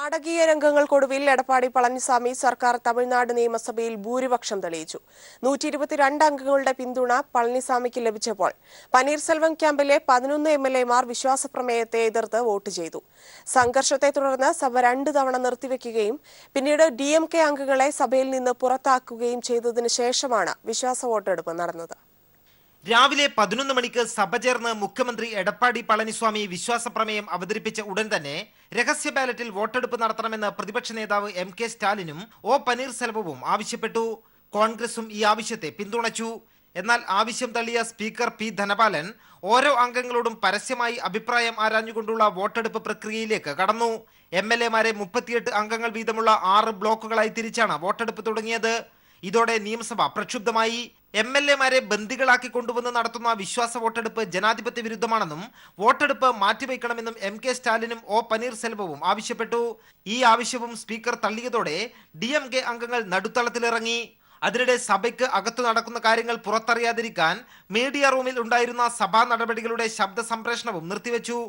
നാടകീയ രംഗങ്ങൾക്കൊടുവിൽ എടപ്പാടി പളനിസ്വാമി സർക്കാർ തമിഴ്നാട് നിയമസഭയിൽ ഭൂരിപക്ഷം തെളിയിച്ചു. 122 അംഗങ്ങളുടെ പിന്തുണ പളനിസ്വാമിക്ക് ലഭിച്ചപ്പോൾ പനീർസെൽവം ക്യാമ്പിലെ 11 എംഎൽഎമാർ വിശ്വാസപ്രമേയത്തെ എതിർത്ത് വോട്ട് ചെയ്തു. സംഘർഷത്തെ തുടർന്ന് സഭ 2 തവണ നിർത്തിവെക്കുകയും പിന്നീട് DMK അംഗങ്ങളെ സഭയിൽ നിന്ന് പുറത്താക്കുകയും ചെയ്തതിനു ശേഷമാണ് വിശ്വാസ വോട്ടെടുപ്പ് നടന്നത്. രാവിലെ 11 മണിക്ക് സഭ ചേർന്ന് മുഖ്യമന്ത്രി എടപ്പാടി പളനിസ്വാമി വിശ്വാസപ്രമേയം അവതരിപ്പിച്ച ഉടൻ തന്നെ രഹസ്യ ബാലറ്റിൽ വോട്ടെടുപ്പ് നടത്തണമെന്ന് പ്രതിപക്ഷ നേതാവ് MK സ്റ്റാലിനും O പനീർസെൽവവും ആവശ്യപ്പെട്ടു. കോൺഗ്രസും ഈ ആവശ്യത്തെ പിന്തുണച്ചു. എന്നാൽ ആവശ്യം തള്ളിയ സ്പീക്കർ P ധനപാലൻ ഓരോ അംഗങ്ങളോടും പരസ്യമായി അഭിപ്രായം ആരാഞ്ഞുകൊണ്ടുള്ള വോട്ടെടുപ്പ് പ്രക്രിയയിലേക്ക് കടന്നു. MLA-മാരെ 38 അംഗങ്ങൾ വീതമുള്ള 6 ബ്ലോക്കുകളായി തിരിച്ചാണ് വോട്ടെടുപ്പ് തുടങ്ങിയത്. ഇതോടെ നിയമസഭ പ്രക്ഷുബ്ധമായി. MLA-മാരെ ബന്ദികളാക്കി കൊണ്ടുവന്ന് നടത്തുന്ന വിശ്വാസ വോട്ടെടുപ്പ് ജനാധിപത്യ വിരുദ്ധമാണെന്നും വോട്ടെടുപ്പ് മാറ്റിവെക്കണമെന്നും MK സ്റ്റാലിനും O പനീർസെൽവവും ആവശ്യപ്പെട്ടു. ഈ ആവശ്യവും സ്പീക്കർ തള്ളിയതോടെ DMK അംഗങ്ങൾ നടുത്തളത്തിലിറങ്ങി. അതിനിടെ സഭയ്ക്ക് അകത്തു നടക്കുന്ന കാര്യങ്ങൾ പുറത്തറിയാതിരിക്കാൻ മീഡിയ റൂമിൽ ഉണ്ടായിരുന്ന സഭാ നടപടികളുടെ ശബ്ദ സംപ്രേഷണവും നിർത്തിവെച്ചു.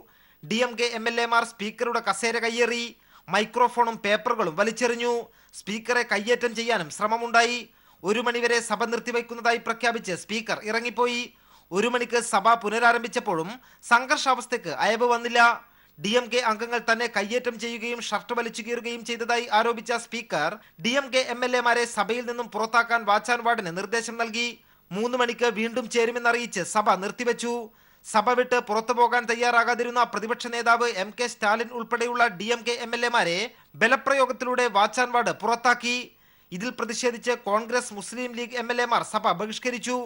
DMK MLA-മാർ സ്പീക്കറുടെ കസേര കയ്യേറി. മൈക്രോഫോണും പേപ്പറുകളും വലിച്ചെറിഞ്ഞു. സ്പീക്കറെ കയ്യേറ്റം ചെയ്യാനും ശ്രമമുണ്ടായി. 1 മണിവരെ സഭ നിർത്തിവെക്കുന്നതായി പ്രഖ്യാപിച്ച് സ്പീക്കർ ഇറങ്ങിപ്പോയി. 1 മണിക്ക് സഭ പുനരാരംഭിച്ചപ്പോഴും സംഘർഷാവസ്ഥയ്ക്ക് അയവ് വന്നില്ല. DMK അംഗങ്ങൾ തന്നെ കയ്യേറ്റം ചെയ്യുകയും ഷർട്ട് വലിച്ചു കീറുകയും ചെയ്തതായി ആരോപിച്ച സ്പീക്കർ DMK MLA-മാരെ സഭയിൽ നിന്നും പുറത്താക്കാൻ വാച്ച് ആൻഡ് വാർഡിന് നിർദ്ദേശം നൽകി. 3 മണിക്ക് വീണ്ടും ചേരുമെന്നറിയിച്ച് സഭ നിർത്തിവെച്ചു. സഭ വിട്ട് പുറത്തു പോകാൻ തയ്യാറാകാതിരുന്ന പ്രതിപക്ഷ നേതാവ് MK സ്റ്റാലിൻ ഉൾപ്പെടെയുള്ള DMK MLA-മാരെ ബലപ്രയോഗത്തിലൂടെ വാച്ച് ആൻഡ് വാർഡ് പുറത്താക്കി. ഇതിൽ പ്രതിഷേധിച്ച് കോൺഗ്രസ് മുസ്ലിം ലീഗ് MLA-മാർ സഭ ബഹിഷ്കരിച്ചു.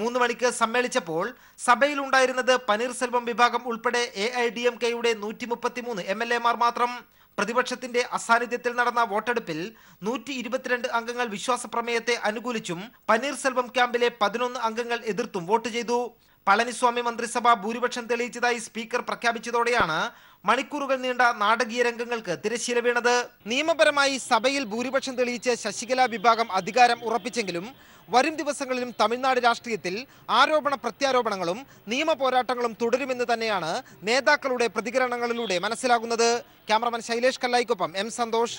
3 മണിക്ക് സമ്മേളിച്ചപ്പോൾ സഭയിൽ ഉണ്ടായിരുന്നത് പനീർസെൽവം വിഭാഗം ഉൾപ്പെടെ AIDMK-യുടെ 133 MLA-മാർ മാത്രം. പ്രതിപക്ഷത്തിന്റെ അസാന്നിധ്യത്തിൽ നടന്ന വോട്ടെടുപ്പിൽ 122 അംഗങ്ങൾ വിശ്വാസപ്രമേയത്തെ അനുകൂലിച്ചും പനീർസെൽവം ക്യാമ്പിലെ 11 അംഗങ്ങൾ എതിർത്തും വോട്ട് ചെയ്തു. പളനിസ്വാമി മന്ത്രിസഭ ഭൂരിപക്ഷം തെളിയിച്ചതായി സ്പീക്കർ പ്രഖ്യാപിച്ചതോടെയാണ് മണിക്കൂറുകൾ നീണ്ട നാടകീയ രംഗങ്ങൾക്ക് തിരശ്ശീല വീണത്. നിയമപരമായി സഭയിൽ ഭൂരിപക്ഷം തെളിയിച്ച് ശശികല വിഭാഗം അധികാരം ഉറപ്പിച്ചെങ്കിലും വരും ദിവസങ്ങളിലും തമിഴ്നാട് രാഷ്ട്രീയത്തിൽ ആരോപണ പ്രത്യാരോപണങ്ങളും നിയമ പോരാട്ടങ്ങളും തുടരുമെന്ന് തന്നെയാണ് നേതാക്കളുടെ പ്രതികരണങ്ങളിലൂടെ മനസ്സിലാകുന്നത്. ക്യാമറമാൻ ശൈലേഷ് കല്ലായിക്കൊപ്പം M സന്തോഷ്.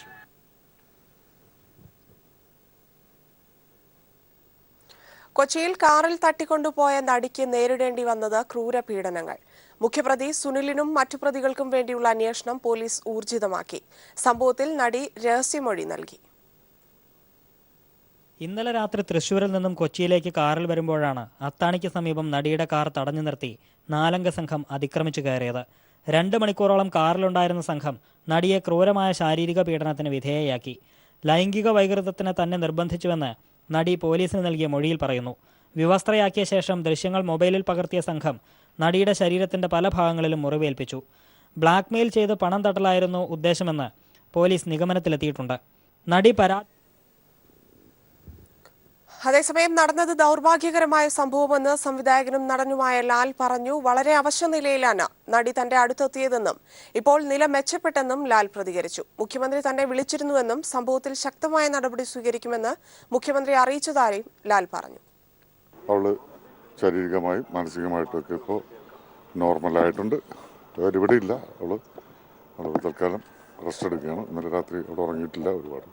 കൊച്ചിയിൽ കാറിൽ തട്ടിക്കൊണ്ടുപോയ നടിക്ക് നേരിടേണ്ടി വന്നത് ക്രൂരപീഡനങ്ങൾ. മുഖ്യപ്രതി സുനിലിനും മറ്റു പ്രതികൾക്കും വേണ്ടിയുള്ള അന്വേഷണം പോലീസ് ഊർജിതമാക്കി. സംഭവത്തിൽ നടി രഹസ്യമൊഴി നൽകി. ഇന്നലെ രാത്രി തൃശ്ശൂരിൽ നിന്നും കൊച്ചിയിലേക്ക് കാറിൽ വരുമ്പോഴാണ് അത്താണിക്ക് സമീപം നടിയുടെ കാർ തടഞ്ഞു നിർത്തി 4 അംഗ സംഘം അതിക്രമിച്ചു കയറിയത്. 2 മണിക്കൂറോളം കാറിലുണ്ടായിരുന്ന സംഘം നടിയെ ക്രൂരമായ ശാരീരിക പീഡനത്തിന് വിധേയയാക്കി. ലൈംഗിക വൈകൃതത്തിന് തന്നെ നിർബന്ധിച്ചുവെന്ന് നടി പോലീസിന് നൽകിയ മൊഴിയിൽ പറയുന്നു. വിവസ്ത്രയാക്കിയ ശേഷം ദൃശ്യങ്ങൾ മൊബൈലിൽ പകർത്തിയ സംഘം നടിയുടെ ശരീരത്തിന്റെ പല ഭാഗങ്ങളിലും മുറിവേൽപ്പിച്ചു. ബ്ലാക്ക്മെയിൽ ചെയ്ത് പണം തട്ടലായിരുന്നു ഉദ്ദേശമെന്ന് പോലീസ് നിഗമനത്തിലെത്തിയിട്ടുണ്ട്. നടി അതേസമയം നടന്നത് ദൗർഭാഗ്യകരമായ സംഭവമെന്ന് സംവിധായകനും നടനുമായ ലാൽ പറഞ്ഞു. വളരെ അവശ നിലയിലാണ് നടി തന്റെ അടുത്തെത്തിയതെന്നും ഇപ്പോൾ നില മെച്ചപ്പെട്ടെന്നും ലാൽ പ്രതികരിച്ചു. മുഖ്യമന്ത്രി തന്നെ വിളിച്ചിരുന്നുവെന്നും സംഭവത്തിൽ ശക്തമായ നടപടി സ്വീകരിക്കുമെന്ന് മുഖ്യമന്ത്രി അറിയിച്ചതായും ലാൽ പറഞ്ഞു. അവള് ശാരീരികമായും മാനസികമായിട്ടൊക്കെ ഇപ്പോൾ നോർമലായിട്ടുണ്ട്. ഇവിടെ ഇല്ല. അവള് തൽക്കാലം റെസ്റ്റ് എടുക്കുകയാണ്. ഇന്നലെ രാത്രി അവിടെ ഉറങ്ങിയിട്ടില്ല. ഒരുപാട്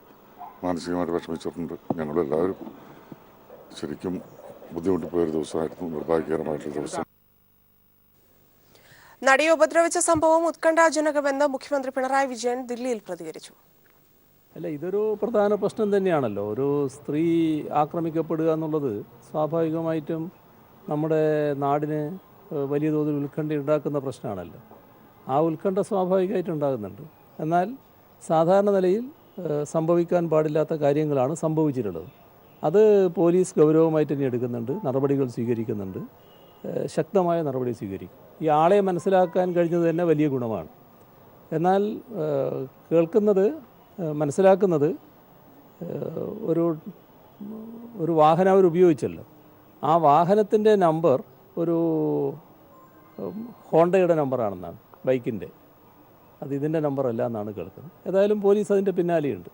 മാനസികമായിട്ട് വിഷമിച്ചിട്ടുണ്ട്. ഞങ്ങളെല്ലാവരും ശരിക്കും ബുദ്ധിമുട്ടി പോയൊരു ദിവസമായിരുന്നു. നിർഭാഗ്യകരമായിട്ടുള്ള ദിവസം. നടിയെ ഉപദ്രവിച്ച സംഭവം ഉത്കണ്ഠാജനകമെന്ന് മുഖ്യമന്ത്രി പിണറായി വിജയൻ ദില്ലിയിൽ പ്രതികരിച്ചു. അല്ല, ഇതൊരു പ്രധാന പ്രശ്നം തന്നെയാണല്ലോ. ഒരു സ്ത്രീ ആക്രമിക്കപ്പെടുക എന്നുള്ളത് സ്വാഭാവികമായിട്ടും നമ്മുടെ നാടിന് വലിയ തോതിൽ ഉത്കണ്ഠ ഉണ്ടാക്കുന്ന പ്രശ്നമാണല്ലോ. ആ ഉത്കണ്ഠ സ്വാഭാവികമായിട്ട് ഉണ്ടാകുന്നുണ്ട്. എന്നാൽ സാധാരണ നിലയിൽ സംഭവിക്കാൻ പാടില്ലാത്ത കാര്യങ്ങളാണ് സംഭവിച്ചിട്ടുള്ളത്. അത് പോലീസ് ഗൗരവമായിട്ട് തന്നെ എടുക്കുന്നുണ്ട്, നടപടികൾ സ്വീകരിക്കുന്നുണ്ട്, ശക്തമായ നടപടി സ്വീകരിക്കും. ഈ ആളെ മനസ്സിലാക്കാൻ കഴിഞ്ഞത് തന്നെ വലിയ ഗുണമാണ്. എന്നാൽ മനസ്സിലാക്കുന്നത് ഒരു വാഹനം അവർ ഉപയോഗിച്ചല്ലോ. ആ വാഹനത്തിൻ്റെ നമ്പർ ഒരു ഹോണ്ടയുടെ നമ്പറാണെന്നാണ്, ബൈക്കിൻ്റെ. അത് ഇതിൻ്റെ നമ്പറല്ല എന്നാണ് കേൾക്കുന്നത്. ഏതായാലും പോലീസ് അതിൻ്റെ പിന്നാലെയുണ്ട്.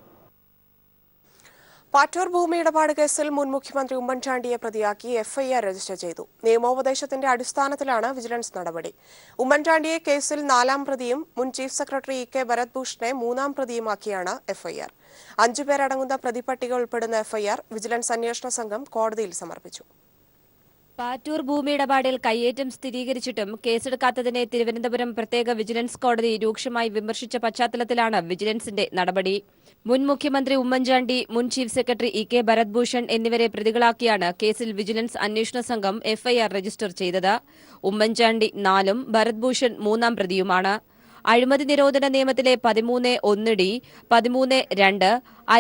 പാറ്റൂർ ഭൂമി ഇടപാട് കേസിൽ മുൻ മുഖ്യമന്ത്രി ഉമ്മൻചാണ്ടിയെ പ്രതിയാക്കി എഫ്ഐആർ രജിസ്റ്റർ ചെയ്തു. നിയമോപദേശത്തിന്റെ അടിസ്ഥാനത്തിലാണ് വിജിലൻസ് നടപടി. ഉമ്മൻചാണ്ടിയെ കേസിൽ 4-ാം പ്രതിയും മുൻ ചീഫ് സെക്രട്ടറി കെ ഭരത്ഭൂഷണെ 3-ാം പ്രതിയുമാക്കിയാണ് എഫ്ഐആർ. 5 പേരടങ്ങുന്ന പ്രതിപട്ടിക ഉൾപ്പെടുന്ന എഫ്ഐആർ വിജിലൻസ് അന്വേഷണ സംഘം കോടതിയിൽ സമർപ്പിച്ചു. പാറ്റൂർ ഭൂമി ഇടപാടിൽ കയ്യേറ്റം സ്ഥിരീകരിച്ചിട്ടും കേസെടുക്കാത്തതിനെ തിരുവനന്തപുരം പ്രത്യേക വിജിലൻസ് കോടതി രൂക്ഷമായി വിമർശിച്ച പശ്ചാത്തലത്തിലാണ് വിജിലൻസിന്റെ നടപടി. മുൻ മുഖ്യമന്ത്രി ഉമ്മൻചാണ്ടി, മുൻ ചീഫ് സെക്രട്ടറി കെ ഭരത്ഭൂഷൺ എന്നിവരെ പ്രതികളാക്കിയാണ് കേസിൽ വിജിലൻസ് അന്വേഷണ സംഘം എഫ്ഐആർ രജിസ്റ്റർ ചെയ്തത്. ഉമ്മൻചാണ്ടി 4-ഉം ഭരത്ഭൂഷൺ 3-ാം പ്രതിയുമാണ്. അഴിമതി നിരോധന നിയമത്തിലെ 13(1)(d), 13(2),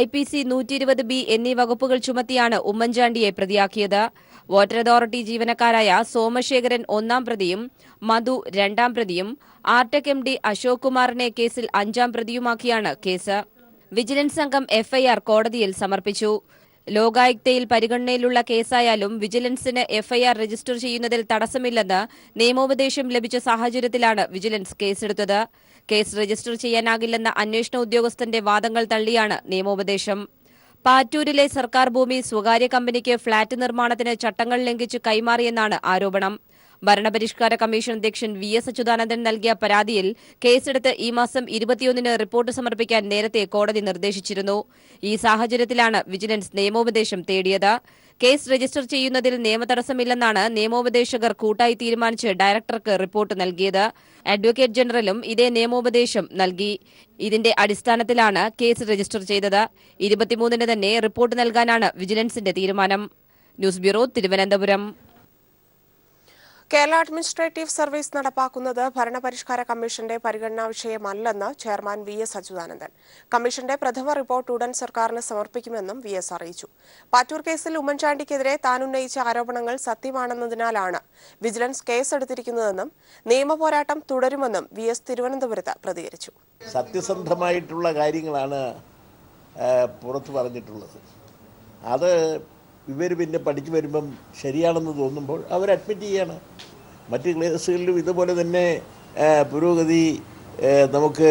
IPC 120B എന്നീ വകുപ്പുകൾ ചുമത്തിയാണ് ഉമ്മൻചാണ്ടിയെ പ്രതിയാക്കിയത്. വാട്ടർ അതോറിറ്റി ജീവനക്കാരായ സോമശേഖരൻ 1-ാം പ്രതിയും മധു 2-ാം പ്രതിയും ആർടെക് MD അശോക് കുമാറിനെ കേസിൽ 5-ാം പ്രതിയുമാക്കിയാണ് കേസ്. വിജിലൻസ് സംഘം എഫ്ഐആർ കോടതിയിൽ സമർപ്പിച്ചു. ലോകായുക്തയിൽ പരിഗണനയിലുള്ള കേസായാലും വിജിലൻസിന് എഫ്ഐആർ രജിസ്റ്റർ ചെയ്യുന്നതിൽ തടസ്സമില്ലെന്ന് നിയമോപദേശം ലഭിച്ച സാഹചര്യത്തിലാണ് വിജിലൻസ് കേസെടുത്തത്. കേസ് രജിസ്റ്റർ ചെയ്യാനാകില്ലെന്ന അന്വേഷണ ഉദ്യോഗസ്ഥന്റെ വാദങ്ങൾ തള്ളിയാണ് നിയമോപദേശം. പാറ്റൂരിലെ സർക്കാർ ഭൂമി സ്വകാര്യ കമ്പനിക്ക് ഫ്ളാറ്റ് നിർമ്മാണത്തിന് ചട്ടങ്ങൾ ലംഘിച്ച് കൈമാറിയെന്നാണ് ആരോപണം. ഭരണപരിഷ്കാര കമ്മീഷൻ അധ്യക്ഷൻ VS അച്യുതാനന്ദൻ നൽകിയ പരാതിയിൽ കേസെടുത്ത് ഈ മാസം 21-ന് റിപ്പോർട്ട് സമർപ്പിക്കാൻ നേരത്തെ കോടതി നിർദ്ദേശിച്ചിരുന്നു. ഈ സാഹചര്യത്തിലാണ് വിജിലൻസ് നിയമോപദേശം തേടിയത്. കേസ് രജിസ്റ്റർ ചെയ്യുന്നതിൽ നിയമതടസ്സമില്ലെന്നാണ് നിയമോപദേശകർ കൂട്ടായി തീരുമാനിച്ച് ഡയറക്ടർക്ക് റിപ്പോർട്ട് നൽകിയത്. അഡ്വക്കേറ്റ് ജനറലും ഇതേ നിയമോപദേശം നൽകി. ഇതിന്റെ അടിസ്ഥാനത്തിലാണ് കേസ് രജിസ്റ്റർ ചെയ്തത്. 23-ന് തന്നെ റിപ്പോർട്ട് നൽകാനാണ് വിജിലൻസിന്റെ തീരുമാനം. News bureau, Thiruvananthapuram. Kerala administrative service നടപ്പാക്കുന്നത് ഭരണപരിഷ്കാര കമ്മീഷന്റെ പരിഗണനാ വിഷയമല്ലെന്ന് ചെയർമാൻ VS അച്യുതാനന്ദൻ. കമ്മീഷന്റെ പ്രഥമ റിപ്പോർട്ട് ഉടൻ സർക്കാരിന് സമർപ്പിക്കുമെന്നും VS അറിയിച്ചു. പാറ്റൂർ കേസിൽ ഉമ്മൻചാണ്ടിക്കെതിരെ താൻ ഉന്നയിച്ച ആരോപണങ്ങൾ സത്യമാണെന്നതിനാലാണ് വിജിലൻസ് കേസെടുത്തിരിക്കുന്നതെന്നും നിയമപോരാട്ടം തുടരുമെന്നും VS തിരുവനന്തപുരത്ത് പ്രതികരിച്ചു. സത്യസന്ധമായിട്ടുള്ള കാര്യങ്ങളാണ് പുറത്തു പറഞ്ഞിട്ടുള്ളത്. അത് ഇവർ പിന്നെ പഠിച്ചു വരുമ്പം ശരിയാണെന്ന് തോന്നുമ്പോൾ അവർ അഡ്മിറ്റ് ചെയ്യാണ്. മറ്റ് കേസുകളിലും ഇതുപോലെ തന്നെ പുരോഗതി നമുക്ക്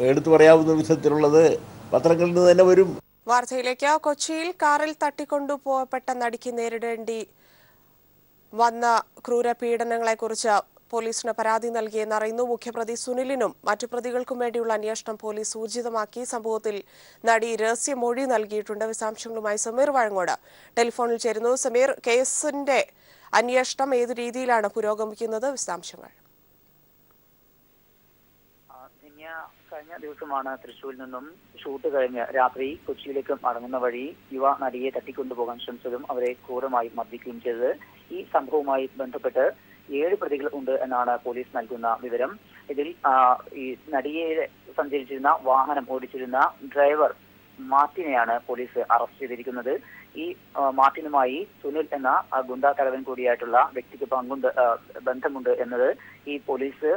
എടുത്തു പറയാവുന്ന വിധത്തിലുള്ളത് പത്രങ്ങളിൽ നിന്ന് തന്നെ വരും. വാർത്തയിലേക്ക്. കൊച്ചിയിൽ കാറിൽ തട്ടിക്കൊണ്ടുപോകപ്പെട്ട നടിക്ക് നേരിടേണ്ടി വന്ന ക്രൂരപീഡനങ്ങളെക്കുറിച്ച് പോലീസിന് പരാതി നൽകിയെന്നറിയുന്നു. മുഖ്യപ്രതി സുനിലിനും മറ്റു പ്രതികൾക്കും വേണ്ടിയുള്ള അന്വേഷണം പോലീസ് ഊർജിതമാക്കി. സംഭവത്തിൽ നടി രഹസ്യമൊഴി നൽകിയിട്ടുണ്ട്. വിശദാംശങ്ങളുമായി സമീർ വഴങ്ങോട് ടെലിഫോണിൽ ചേരുന്നു. സമീർ, കേസിന്റെ അന്വേഷണം ഏതു രീതിയിലാണ് പുരോഗമിക്കുന്നത്? വിശദാംശങ്ങൾ. കഴിഞ്ഞ ദിവസമാണ് തൃശ്ശൂരിൽ നിന്നും ഷൂട്ട് കഴിഞ്ഞ് രാത്രി കൊച്ചിയിലേക്ക് മടങ്ങുന്ന വഴി യുവ നടിയെ തട്ടിക്കൊണ്ടുപോകാൻ ശ്രമിച്ചതും അവരെ ക്രൂരമായി മർദ്ദിക്കുകയും ചെയ്തത്. ഈ സംഭവവുമായി ബന്ധപ്പെട്ട് 7 പ്രതികൾ ഉണ്ട് എന്നാണ് പോലീസ് നൽകുന്ന വിവരം. ഇതിൽ ഈ നടിയെ സഞ്ചരിച്ചിരുന്ന വാഹനം ഓടിച്ചിരുന്ന ഡ്രൈവർ മാർട്ടിനെയാണ് പോലീസ് അറസ്റ്റ് ചെയ്തിരിക്കുന്നത്. ഈ മാർട്ടിനുമായി സുനിൽ എന്ന ഗുണ്ടാ തലവൻ കൂടിയായിട്ടുള്ള വ്യക്തിക്ക് ബന്ധമുണ്ട് എന്നത് ഈ പോലീസ്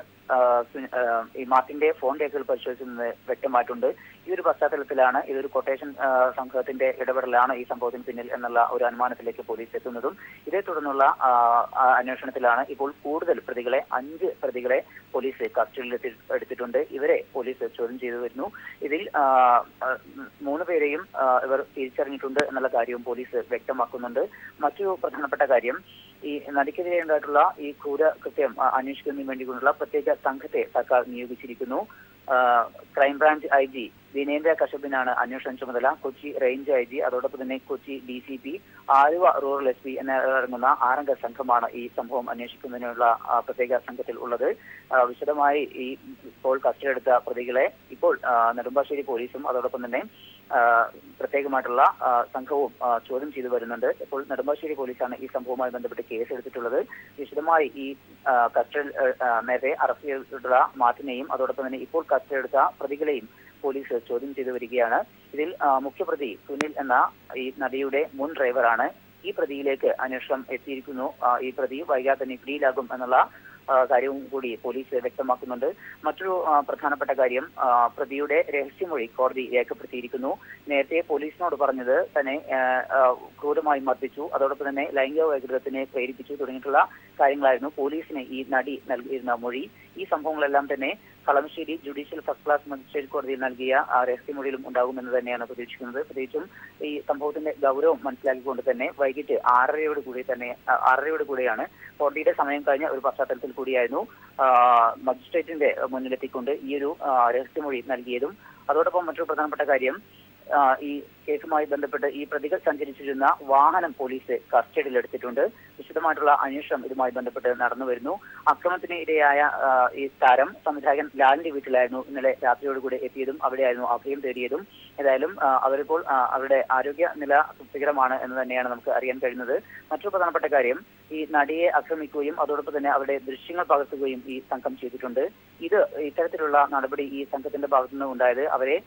ഈ മാർട്ടിന്റെ ഫോൺ രേഖകൾ പരിശോധിക്കുന്നത് വ്യക്തമായിട്ടുണ്ട്. ഈ ഒരു പശ്ചാത്തലത്തിലാണ് ഇതൊരു കൊട്ടേഷൻ സംഘത്തിന്റെ ഇടപെടലാണ് ഈ സംഭവത്തിന് പിന്നിൽ എന്നുള്ള ഒരു അനുമാനത്തിലേക്ക് പോലീസ് എത്തുന്നതും. ഇതേ തുടർന്നുള്ള അന്വേഷണത്തിലാണ് ഇപ്പോൾ കൂടുതൽ പ്രതികളെ 5 പ്രതികളെ പോലീസ് കസ്റ്റഡിയിൽ എടുത്തിട്ടുണ്ട്. ഇവരെ പോലീസ് ചോദ്യം ചെയ്തു വരുന്നു. ഇതിൽ 3 പേരെയും ഇവർ തിരിച്ചറിഞ്ഞിട്ടുണ്ട് എന്നുള്ള കാര്യവും പോലീസ് വ്യക്തമാക്കുന്നുണ്ട്. മറ്റൊരു പ്രധാനപ്പെട്ട കാര്യം, ഈ നടിക്കെതിരെ ഉണ്ടായിട്ടുള്ള ഈ ക്രൂരകൃത്യം അന്വേഷിക്കുന്നതിന് വേണ്ടിയുള്ള പ്രത്യേക സംഘത്തെ സർക്കാർ നിയോഗിച്ചിരിക്കുന്നു. ക്രൈംബ്രാഞ്ച് IG ദിനേന്ദ്ര കശ്യപിനാണ് അന്വേഷണ ചുമതല. കൊച്ചി റേഞ്ച് IG, അതോടൊപ്പം തന്നെ Kochi DCP, Aluva rural SP എന്നിവരടങ്ങുന്ന 6-അംഗ സംഘമാണ് ഈ സംഭവം അന്വേഷിക്കുന്നതിനുള്ള പ്രത്യേക സംഘത്തിൽ ഉള്ളത്. വിശദമായി ഈ ഇപ്പോൾ കസ്റ്റഡിയെടുത്ത പ്രതികളെ ഇപ്പോൾ നെടുമ്പാശ്ശേരി പോലീസും അതോടൊപ്പം തന്നെ പ്രത്യേകമായിട്ടുള്ള സംഘവും ചോദ്യം ചെയ്തു വരുന്നുണ്ട്. ഇപ്പോൾ നെടുമ്പാശ്ശേരി പോലീസാണ് ഈ സംഭവവുമായി ബന്ധപ്പെട്ട് കേസെടുത്തിട്ടുള്ളത്. വിശദമായി ഈ കസ്റ്റഡിയിൽ നേരത്തെ അറസ്റ്റ് ചെയ്തിട്ടുള്ള മാർട്ടിനെയും അതോടൊപ്പം തന്നെ ഇപ്പോൾ കസ്റ്റഡിയെടുത്ത പ്രതികളെയും പോലീസ് ചോദ്യം ചെയ്തു വരികയാണ്. ഇതിൽ മുഖ്യപ്രതി സുനിൽ എന്ന ഈ നടിയുടെ മുൻ ഡ്രൈവറാണ്. ഈ പ്രതിയിലേക്ക് അന്വേഷണം എത്തിയിരിക്കുന്നു. ഈ പ്രതി വൈകാതെ തന്നെ പിടിയിലാകും എന്നുള്ള കാര്യവും കൂടി പോലീസ് വ്യക്തമാക്കുന്നുണ്ട്. മറ്റൊരു പ്രധാനപ്പെട്ട കാര്യം, പ്രതിയുടെ രഹസ്യമൊഴി കോടതി രേഖപ്പെടുത്തിയിരിക്കുന്നു. നേരത്തെ പോലീസിനോട് പറഞ്ഞത് തന്നെ ക്രൂരമായി മർദ്ദിച്ചു, അതോടൊപ്പം തന്നെ ലൈംഗിക വൈകൃതത്തിനെ പ്രേരിപ്പിച്ചു തുടങ്ങിയിട്ടുള്ള കാര്യങ്ങളായിരുന്നു പോലീസിന് ഈ നടി നൽകിയിരുന്ന മൊഴി. ഈ സംഭവങ്ങളെല്ലാം തന്നെ Kalamassery judicial first class magistrate കോടതിയിൽ നൽകിയ രഹസ്യമൊഴിയിലും ഉണ്ടാകുമെന്ന് തന്നെയാണ് പ്രതീക്ഷിക്കുന്നത്. പ്രത്യേകിച്ചും ഈ സംഭവത്തിന്റെ ഗൗരവം മനസ്സിലാക്കിക്കൊണ്ട് തന്നെ വൈകിട്ട് 6:30 കൂടെയാണ് കോടതിയുടെ സമയം കഴിഞ്ഞ ഒരു പശ്ചാത്തലത്തിൽ കൂടിയായിരുന്നു മജിസ്ട്രേറ്റിന്റെ മുന്നിലെത്തിക്കൊണ്ട് ഈ ഒരു രഹസ്യമൊഴി നൽകിയതും. അതോടൊപ്പം മറ്റൊരു പ്രധാനപ്പെട്ട കാര്യം, ഈ കേസുമായി ബന്ധപ്പെട്ട് ഈ പ്രതികൾ സഞ്ചരിച്ചിരുന്ന വാഹനം പോലീസ് കസ്റ്റഡിയിലെടുത്തിട്ടുണ്ട്. വിശദമായിട്ടുള്ള അന്വേഷണം ഇതുമായി ബന്ധപ്പെട്ട് നടന്നു വരുന്നു. അക്രമത്തിന് ഇരയായ ഈ താരം സംവിധായകൻ ലാലിന്റെ വീട്ടിലായിരുന്നു ഇന്നലെ രാത്രിയോടുകൂടി എത്തിയതും അവിടെയായിരുന്നു അഭയം തേടിയതും. ഏതായാലും അവരിപ്പോൾ അവരുടെ ആരോഗ്യ നില തൃപ്തികരമാണ് എന്ന് തന്നെയാണ് നമുക്ക് അറിയാൻ കഴിയുന്നത്. മറ്റൊരു പ്രധാനപ്പെട്ട കാര്യം, ഈ നടിയെ ആക്രമിക്കുകയും അതോടൊപ്പം തന്നെ അവരുടെ ദൃശ്യങ്ങൾ പകർത്തുകയും ഈ സംഘം ചെയ്തിട്ടുണ്ട്. ഇത്തരത്തിലുള്ള നടപടി ഈ സംഘത്തിന്റെ ഭാഗത്തുനിന്ന് ഉണ്ടായത് അവരെ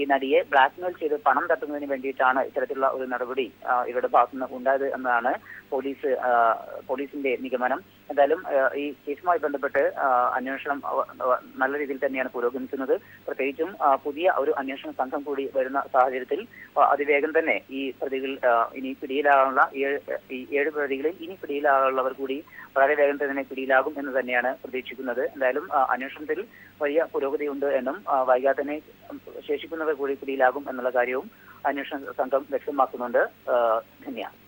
ഈ നടിയെ ബ്ലാക്ക്മെയിൽ ചെയ്ത് പണം തട്ടുന്നതിന് വേണ്ടിയിട്ടാണ് ഇത്തരത്തിലുള്ള ഒരു നടപടി ഇവരുടെ ഭാഗത്തുനിന്ന് ഉണ്ടായത് എന്നതാണ് പോലീസിന്റെ നിഗമനം. എന്തായാലും ഈ കേസുമായി ബന്ധപ്പെട്ട് അന്വേഷണം നല്ല രീതിയിൽ തന്നെയാണ് പുരോഗമിക്കുന്നത്. പ്രത്യേകിച്ചും പുതിയ ഒരു അന്വേഷണ സംഘം കൂടി വരുന്ന സാഹചര്യത്തിൽ അതിവേഗം തന്നെ ഈ പ്രതികൾ ഇനി പിടിയിലാകാനുള്ള 7 പ്രതികളിൽ ഇനി പിടിയിലാകാനുള്ളവർ കൂടി വളരെ വേഗം തന്നെ പിടിയിലാകും എന്ന് തന്നെയാണ് പ്രതീക്ഷിക്കുന്നത്. എന്തായാലും അന്വേഷണത്തിൽ വലിയ പുരോഗതിയുണ്ട് എന്നും വൈകാതെ തന്നെ ശേഷിക്കുന്നവർ കൂടി പിടിയിലാകും എന്നുള്ള കാര്യവും അന്വേഷണ സംഘം വ്യക്തമാക്കുന്നുണ്ട്. ധന്യവാദം.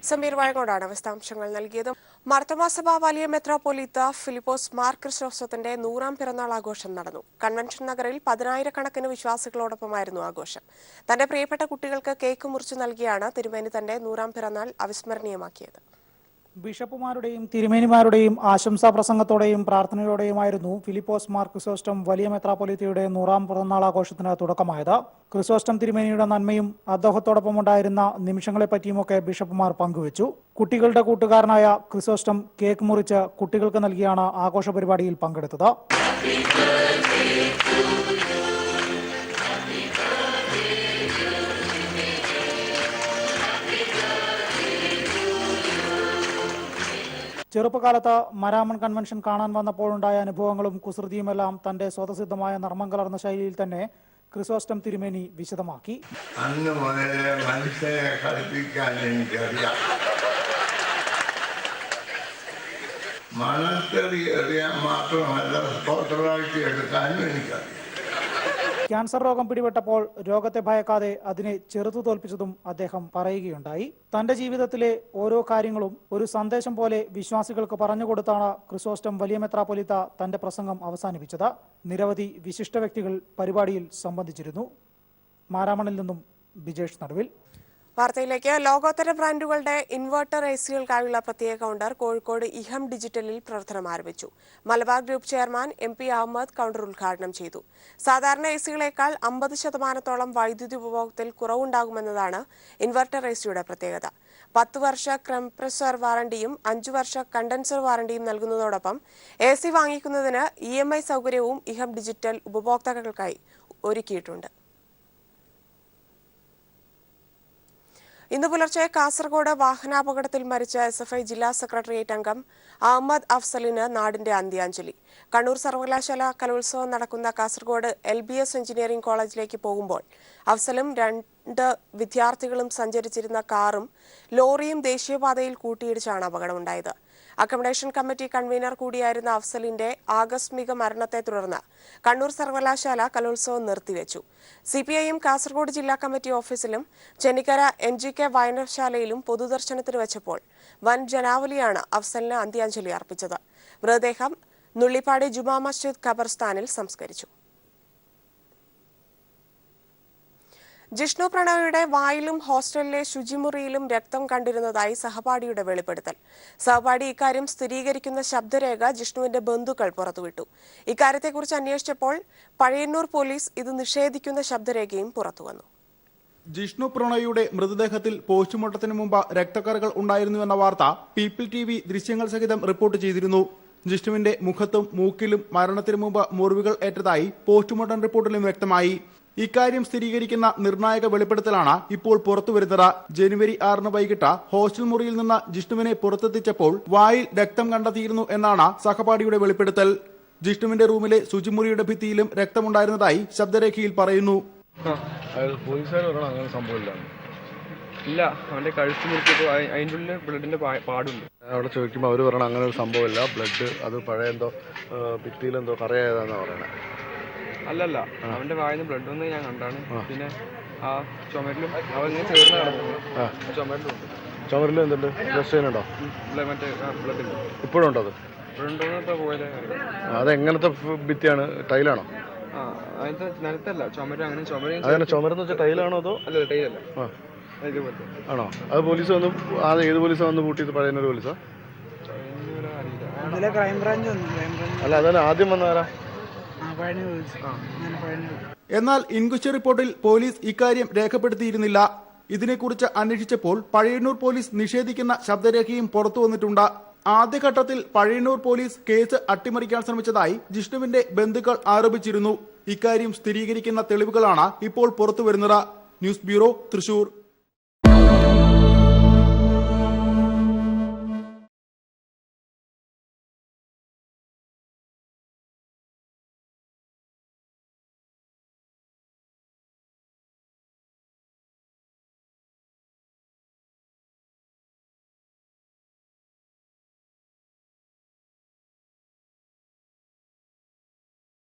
സമീർ വഴങ്ങോടാണ് വിശദാംശങ്ങൾ നൽകിയത്. മാർത്തോമാസഭ വലിയ മെത്രാപ്പോലീത്ത ഫിലിപ്പോസ് മാർ ക്രിസ്റ്റോഫത്തിന്റെ 100ാം പിറന്നാൾ ആഘോഷം നടന്നു. കൺവെൻഷൻ നഗറിൽ 10,000-കണക്കിന് വിശ്വാസികളോടൊപ്പമായിരുന്നു ആഘോഷം. തന്റെ പ്രിയപ്പെട്ട കുട്ടികൾക്ക് കേക്ക് മുറിച്ചു നൽകിയാണ് തിരുമേനി തന്റെ 100ാം പിറന്നാൾ അവിസ്മരണീയമാക്കിയത്. ബിഷപ്പുമാരുടെയും തിരുമേനിമാരുടെയും ആശംസാ പ്രസംഗത്തോടെയും പ്രാർത്ഥനയോടെയുമായിരുന്നു ഫിലിപ്പോസ് മാർ ക്രിസോസ്റ്റം വലിയ മെത്രാപ്പൊലീത്തയുടെ 100ാം പിറന്നാൾ ആഘോഷത്തിന് തുടക്കമായത്. ക്രിസോസ്റ്റം തിരുമേനിയുടെ നന്മയും അദ്ദേഹത്തോടൊപ്പം ഉണ്ടായിരുന്ന നിമിഷങ്ങളെപ്പറ്റിയുമൊക്കെ ബിഷപ്പുമാർ പങ്കുവച്ചു. കുട്ടികളുടെ കൂട്ടുകാരനായ ക്രിസോസ്റ്റം കേക്ക് മുറിച്ച് കുട്ടികൾക്ക് നൽകിയാണ് ആഘോഷ പരിപാടിയിൽ പങ്കെടുത്തത്. ചെറുപ്പകാലത്ത് മരാമൺ കൺവെൻഷൻ കാണാൻ വന്നപ്പോഴുണ്ടായ അനുഭവങ്ങളും കുസൃതിയുമെല്ലാം തന്റെ സ്വതസിദ്ധമായ നർമ്മം കലർന്ന ശൈലിയിൽ തന്നെ ക്രിസോസ്റ്റം തിരുമേനി വിശദമാക്കി. അന്ന് മുതലേ മനുഷ്യരെ കളിപ്പിക്കാൻ എനിക്കറിയാം. മണത്തെറി അറിയാൻ മാത്രമല്ല സ്തോത്രവാഴ്ച എടുക്കാനും എനിക്കറിയാം. ക്യാൻസർ രോഗം പിടിപെട്ടപ്പോൾ രോഗത്തെ ഭയക്കാതെ അതിനെ ചെറുത്തു തോൽപ്പിച്ചതും അദ്ദേഹം പറയുകയുണ്ടായി. തന്റെ ജീവിതത്തിലെ ഓരോ കാര്യങ്ങളും ഒരു സന്ദേശം പോലെ വിശ്വാസികൾക്ക് പറഞ്ഞുകൊടുത്താണ് ക്രിസോസ്റ്റം വലിയ മെത്രാപ്പൊലീത്ത തന്റെ പ്രസംഗം അവസാനിപ്പിച്ചത്. നിരവധി വിശിഷ്ട വ്യക്തികൾ പരിപാടിയിൽ സംബന്ധിച്ചിരുന്നു. മാരാമണിൽ നിന്നും ബിജേഷ് നടുവിൽ. വാർത്തയിലേക്ക്. ലോകോത്തര ബ്രാൻഡുകളുടെ ഇൻവെർട്ടർ എസികൾക്കായുള്ള പ്രത്യേക കൗണ്ടർ കോഴിക്കോട് ഇഹം ഡിജിറ്റലിൽ പ്രവർത്തനം ആരംഭിച്ചു. Malabar group chairman MP Ahmed counter ഉദ്ഘാടനം ചെയ്തു. സാധാരണ എസികളേക്കാൾ 50% വൈദ്യുതി ഉപഭോഗത്തിൽ കുറവുണ്ടാകുമെന്നതാണ് ഇൻവെർട്ടർ എസിയുടെ പ്രത്യേകത. 10 വർഷ കംപ്രസർ വാറണ്ടിയും 5 വർഷ കണ്ടൻസർ വാറണ്ടിയും നൽകുന്നതോടൊപ്പം എസി വാങ്ങിക്കുന്നതിന് EMI സൗകര്യവും ഇഹം ഡിജിറ്റൽ ഉപഭോക്താക്കൾക്കായി ഒരുക്കിയിട്ടുണ്ട്. ഇന്ന് പുലർച്ചെ കാസർഗോഡ് വാഹനാപകടത്തിൽ മരിച്ച SFI ജില്ലാ സെക്രട്ടേറിയറ്റ് അംഗം അഹമ്മദ് അഫ്സലിന് നാടിന്റെ അന്ത്യാഞ്ജലി. കണ്ണൂർ സർവകലാശാല കലോത്സവം നടക്കുന്ന കാസർഗോഡ് LBS എഞ്ചിനീയറിംഗ് കോളേജിലേക്ക് പോകുമ്പോൾ അഫ്സലും 2 വിദ്യാർത്ഥികളും സഞ്ചരിച്ചിരുന്ന കാറും ലോറിയും ദേശീയപാതയിൽ കൂട്ടിയിടിച്ചാണ് അപകടമുണ്ടായത്. അക്കോമഡേഷൻ കമ്മിറ്റി കൺവീനർ കൂടിയായിരുന്ന അഫ്സലിന്റെ ആകസ്മിക മരണത്തെ തുടർന്ന് കണ്ണൂർ സർവകലാശാല കലോത്സവം നിർത്തിവെച്ചു. CPIM കാസർഗോഡ് ജില്ലാ കമ്മിറ്റി ഓഫീസിലും ചെന്നിക്കര MGK വായനശാലയിലും പൊതുദർശനത്തിന് വെച്ചപ്പോൾ വൻ ജനാവലിയാണ് അഫ്സലിന് അന്ത്യാഞ്ജലി അർപ്പിച്ചത്. മൃതദേഹം നുള്ളിപ്പാടി ജുമാ മസ്ജിദ് ഖബർസ്ഥാനിൽ സംസ്കരിച്ചു. ജിഷ്ണു പ്രണോയിയുടെ വായിലും ഹോസ്റ്റലിലെ ശുചിമുറിയിലും രക്തം കണ്ടിരുന്നതായി സഹപാഠിയുടെ വെളിപ്പെടുത്തൽ. സഹപാഠി ഇക്കാര്യം സ്ഥിരീകരിക്കുന്ന ശബ്ദരേഖ ജിഷ്ണുവിന്റെ ബന്ധുക്കൾ പുറത്തുവിട്ടു. ഇക്കാര്യത്തെക്കുറിച്ച് അന്വേഷിച്ചപ്പോൾ പഴയന്നൂർ പോലീസ് ഇത് നിഷേധിക്കുന്ന ശബ്ദരേഖയും പുറത്തുവന്നു. ജിഷ്ണു പ്രണോയിയുടെ മൃതദേഹത്തിൽ പോസ്റ്റ്മോർട്ടത്തിന് മുമ്പ് രക്തക്കറകൾ ഉണ്ടായിരുന്നുവെന്ന വാർത്ത പീപ്പിൾ TV ദൃശ്യങ്ങൾ സഹിതം റിപ്പോർട്ട് ചെയ്തിരുന്നു. ജിഷ്ണുവിന്റെ മുഖത്തും മൂക്കിലും മരണത്തിന് മുമ്പ് മുറിവുകൾ ഏറ്റതായി പോസ്റ്റ്മോർട്ടം റിപ്പോർട്ടിലും വ്യക്തമായി. ഇക്കാര്യം സ്ഥിരീകരിക്കുന്ന നിർണായക വെളിപ്പെടുത്തലാണ് ഇപ്പോൾ പുറത്തുവരുന്നത്. ജനുവരി 6 വൈകിട്ട് ഹോസ്റ്റൽ മുറിയിൽ നിന്ന് ജിഷ്ണുവിനെ പുറത്തെത്തിച്ചപ്പോൾ വായിൽ രക്തം കണ്ടെത്തിയിരുന്നു എന്നാണ് സഹപാഠിയുടെ വെളിപ്പെടുത്തൽ. ജിഷ്ണുവിന്റെ റൂമിലെ ശുചിമുറിയുടെ ഭിത്തിയിലും രക്തമുണ്ടായിരുന്നതായി ശബ്ദരേഖയിൽ പറയുന്നു. ഇല്ല, അവന്റെ കഴുത്ത് മുറിച്ചപ്പോൾ അതിൻ്റെ ഉള്ളിൽ ബ്ലഡിന്റെ പാടുണ്ട്. അവിടെ ചോദിക്കുമ്പോൾ അവർ പറയണം അങ്ങനെ ഒരു സംഭവമില്ല, ബ്ലഡ് അത് പഴയ എന്തോ ഭിത്തിയിലെന്തോ കറയായതാണെന്നാണ് പറയണത്. അല്ലല്ല, അവന്റെ വായന്ന് ബ്ലഡ് വന്ന് ഞാൻ കണ്ടാണ്. പിന്നെ ആ ചുമരിലും അവങ്ങനെ ചേർന്ന് കിടക്കുന്നു. ചുമരിലുണ്ട്. ചുമരിൽ എന്തുണ്ട്? ബ്ലഡ് സ്റ്റെയിൻ ഉണ്ടോ? മറ്റേ ബ്ലഡില്ല. ഇപ്പോഴും ഉണ്ടോ അത്? ഇപ്പോഴുണ്ടോന്ന് പോയത്. അതെങ്ങനത്തെ ഭിത്തിയാണ്? ടൈലാണോ? ആ, അതിന്റെ നിലത്തല്ല, ചുമര്. അങ്ങനെ ചുമര്. അങ്ങനെ ചുമരെന്ന് വെച്ചാൽ ടൈലാണോ അതോ? അല്ല, ടൈലല്ല. ഇതുപോലത്തെ ആണോ? അത് പോലീസ് വന്ന് അത് ഏത് പോലീസാണ് വന്ന് കൂട്ടിയത്? പഴയനൊരു പോലീസാ? അറിയില്ല. ക്രൈംബ്രാഞ്ച്. അല്ല, അതല്ല ആദ്യം വന്നാരാ? എന്നാൽ ഇൻക്വസ്റ്റ് റിപ്പോർട്ടിൽ പോലീസ് ഇക്കാര്യം രേഖപ്പെടുത്തിയിരുന്നില്ല. ഇതിനെക്കുറിച്ച് അന്വേഷിച്ചപ്പോൾ പഴയന്നൂർ പോലീസ് നിഷേധിക്കുന്ന ശബ്ദരേഖയും പുറത്തു വന്നിട്ടുണ്ട്. ആദ്യഘട്ടത്തിൽ പഴയന്നൂർ പോലീസ് കേസ് അട്ടിമറിക്കാൻ ശ്രമിച്ചതായി ജിഷ്ണുവിന്റെ ബന്ധുക്കൾ ആരോപിച്ചിരുന്നു. ഇക്കാര്യം സ്ഥിരീകരിക്കുന്ന തെളിവുകളാണ് ഇപ്പോൾ പുറത്തുവരുന്നത്. News bureau, Thrissur.